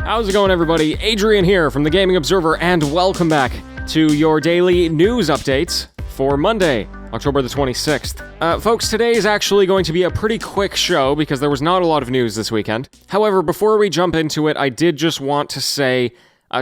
How's it going, everybody? Adrian here from the Gaming Observer, and welcome back to your daily news updates for Monday, October the 26th. Folks, today is actually going to be a pretty quick show because there was not a lot of news this weekend. However, before we jump into it, I did just want to say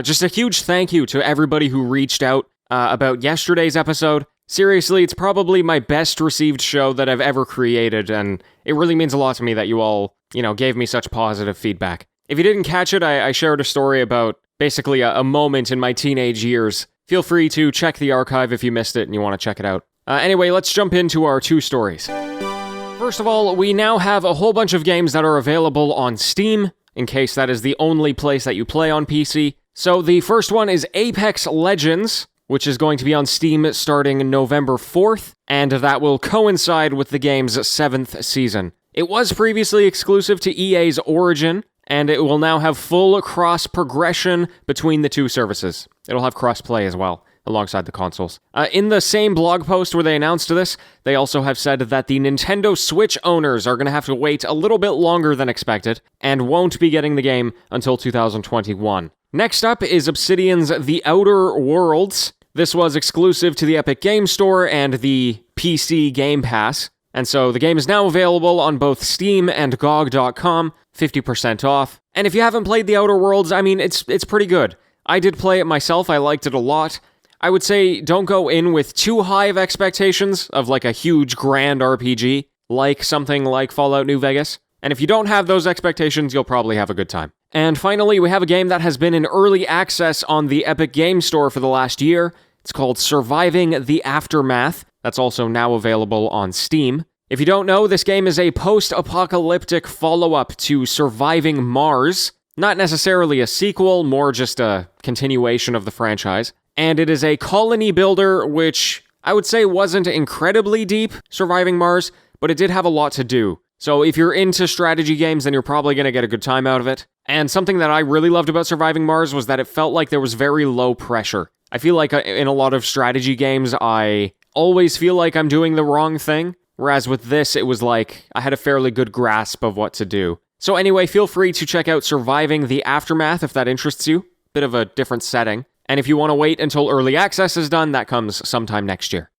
just a huge thank you to everybody who reached out about yesterday's episode. Seriously, it's probably my best received show that I've ever created, and it really means a lot to me that you all, gave me such positive feedback. If you didn't catch it, I shared a story about basically a moment in my teenage years. Feel free to check the archive if you missed it and you want to check it out. Anyway, let's jump into our two stories. First of all, we now have a whole bunch of games that are available on Steam, in case that is the only place that you play on PC. So the first one is Apex Legends, which is going to be on Steam starting November 4th, and that will coincide with the game's 7th season. It was previously exclusive to EA's Origin, and it will now have full cross-progression between the two services. It'll have cross-play as well, alongside the consoles. In the same blog post where they announced this, they also have said that the Nintendo Switch owners are going to have to wait a little bit longer than expected, and won't be getting the game until 2021. Next up is Obsidian's The Outer Worlds. This was exclusive to the Epic Game Store and the PC Game Pass, and so the game is now available on both Steam and GOG.com, 50% off. And if you haven't played The Outer Worlds, it's pretty good. I did play it myself, I liked it a lot. I would say don't go in with too high of expectations of like a huge grand RPG, like something like Fallout New Vegas. And if you don't have those expectations, you'll probably have a good time. And finally, we have a game that has been in early access on the Epic Game Store for the last year. It's called Surviving the Aftermath. That's also now available on Steam. If you don't know, this game is a post-apocalyptic follow-up to Surviving Mars. Not necessarily a sequel, more just a continuation of the franchise. And it is a colony builder, which I would say wasn't incredibly deep, Surviving Mars, but it did have a lot to do. So if you're into strategy games, then you're probably going to get a good time out of it. And something that I really loved about Surviving Mars was that it felt like there was very low pressure. I feel like in a lot of strategy games, I always feel like I'm doing the wrong thing. Whereas with this, it was like I had a fairly good grasp of what to do. So anyway, feel free to check out Surviving the Aftermath if that interests you. Bit of a different setting. And if you want to wait until early access is done, that comes sometime next year.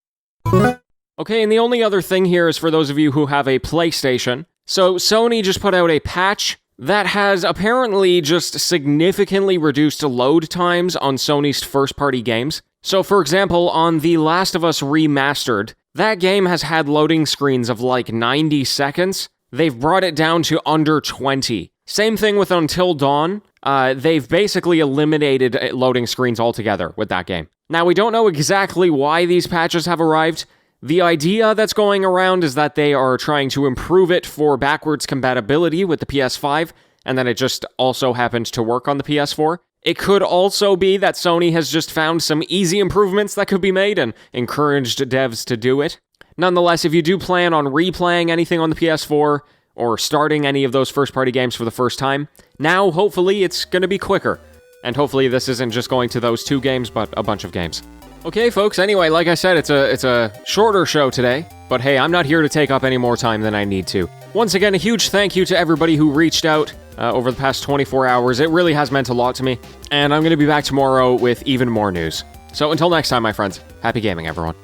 Okay, and the only other thing here is for those of you who have a PlayStation. So Sony just put out a patch that has apparently just significantly reduced load times on Sony's first-party games. So for example, on The Last of Us Remastered, that game has had loading screens of like 90 seconds. They've brought it down to under 20. Same thing with Until Dawn. They've basically eliminated loading screens altogether with that game. Now, we don't know exactly why these patches have arrived. The idea that's going around is that they are trying to improve it for backwards compatibility with the PS5, and then it just also happened to work on the PS4. It could also be that Sony has just found some easy improvements that could be made and encouraged devs to do it. Nonetheless, if you do plan on replaying anything on the PS4, or starting any of those first-party games for the first time, now, hopefully, it's going to be quicker. And hopefully this isn't just going to those two games, but a bunch of games. Okay, folks, anyway, like I said, it's a shorter show today, but hey, I'm not here to take up any more time than I need to. Once again, a huge thank you to everybody who reached out over the past 24 hours. It really has meant a lot to me, and I'm going to be back tomorrow with even more news. So until next time, my friends, happy gaming, everyone.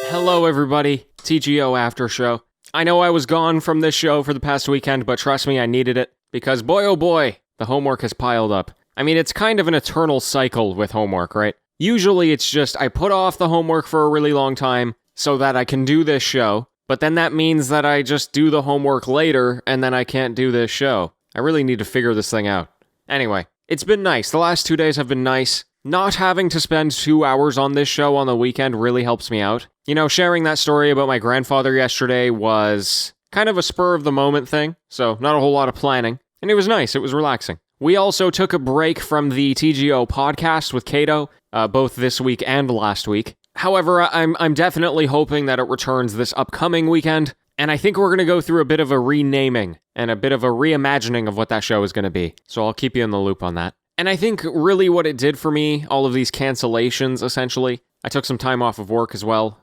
Hello, everybody. TGO After-Show. I know I was gone from this show for the past weekend, but trust me, I needed it, because boy oh boy, the homework has piled up. I mean, it's kind of an eternal cycle with homework, right? Usually it's just I put off the homework for a really long time so that I can do this show, but then that means that I just do the homework later and then I can't do this show. I really need to figure this thing out. Anyway, it's been nice. The last 2 days have been nice. Not having to spend 2 hours on this show on the weekend really helps me out. You know, sharing that story about my grandfather yesterday was kind of a spur-of-the-moment thing, so not a whole lot of planning. And it was nice, it was relaxing. We also took a break from the TGO podcast with Kato, both this week and last week. However, I'm definitely hoping that it returns this upcoming weekend, and I think we're going to go through a bit of a renaming and a bit of a reimagining of what that show is going to be, so I'll keep you in the loop on that. And I think really what it did for me, all of these cancellations, essentially, I took some time off of work as well,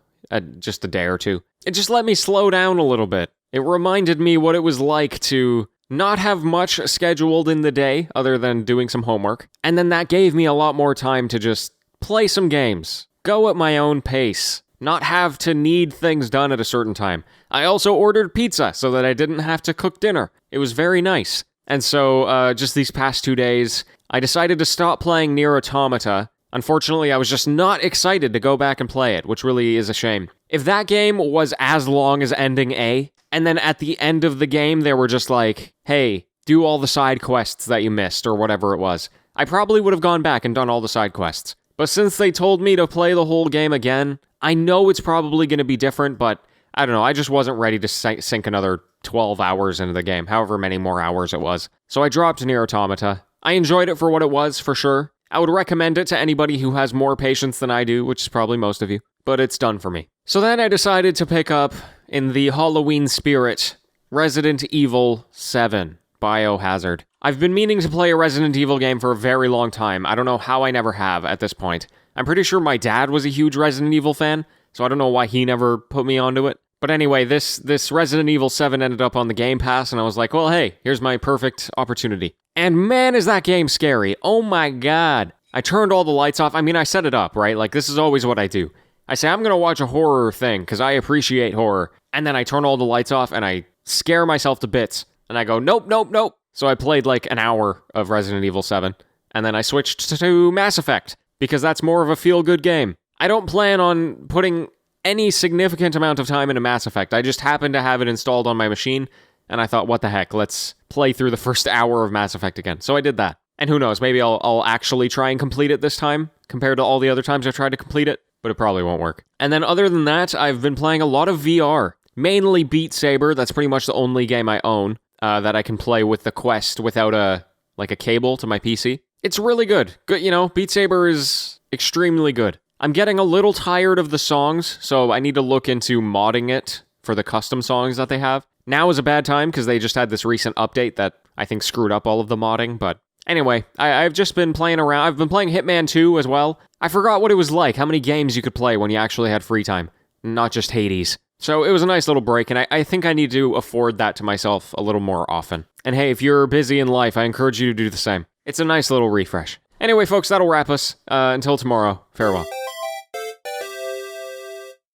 just a day or two. It just let me slow down a little bit. It reminded me what it was like to not have much scheduled in the day other than doing some homework. And then that gave me a lot more time to just play some games, go at my own pace, not have to need things done at a certain time. I also ordered pizza so that I didn't have to cook dinner. It was very nice. And so just these past 2 days, I decided to stop playing Nier Automata. Unfortunately, I was just not excited to go back and play it, which really is a shame. If that game was as long as ending A, and then at the end of the game, they were just like, hey, do all the side quests that you missed, or whatever it was, I probably would have gone back and done all the side quests. But since they told me to play the whole game again, I know it's probably going to be different, but I don't know, I just wasn't ready to sink another 12 hours into the game, however many more hours it was. So I dropped Nier Automata. I enjoyed it for what it was, for sure. I would recommend it to anybody who has more patience than I do, which is probably most of you, but it's done for me. So then I decided to pick up, in the Halloween spirit, Resident Evil 7, Biohazard. I've been meaning to play a Resident Evil game for a very long time. I don't know how I never have at this point. I'm pretty sure my dad was a huge Resident Evil fan, so I don't know why he never put me onto it. But anyway, this Resident Evil 7 ended up on the Game Pass, and I was like, well, hey, here's my perfect opportunity. And man, is that game scary. Oh my god. I turned all the lights off. I mean, I set it up, right? Like, this is always what I do. I say, I'm gonna watch a horror thing, because I appreciate horror. And then I turn all the lights off, and I scare myself to bits. And I go, nope, nope, nope. So I played like an hour of Resident Evil 7, and then I switched to Mass Effect, because that's more of a feel-good game. I don't plan on putting any significant amount of time into Mass Effect. I just happened to have it installed on my machine, and I thought, what the heck, let's play through the first hour of Mass Effect again. So I did that. And who knows, maybe I'll actually try and complete it this time, compared to all the other times I've tried to complete it, but it probably won't work. And then other than that, I've been playing a lot of VR. Mainly Beat Saber, that's pretty much the only game I own that I can play with the Quest without a cable to my PC. It's really good. Good, you know, Beat Saber is extremely good. I'm getting a little tired of the songs, so I need to look into modding it for the custom songs that they have. Now is a bad time, because they just had this recent update that I think screwed up all of the modding, but anyway, I've just been playing around. I've been playing Hitman 2 as well. I forgot what it was like, how many games you could play when you actually had free time, not just Hades. So it was a nice little break, and I think I need to afford that to myself a little more often. And hey, if you're busy in life, I encourage you to do the same. It's a nice little refresh. Anyway, folks, that'll wrap us. Until tomorrow, farewell.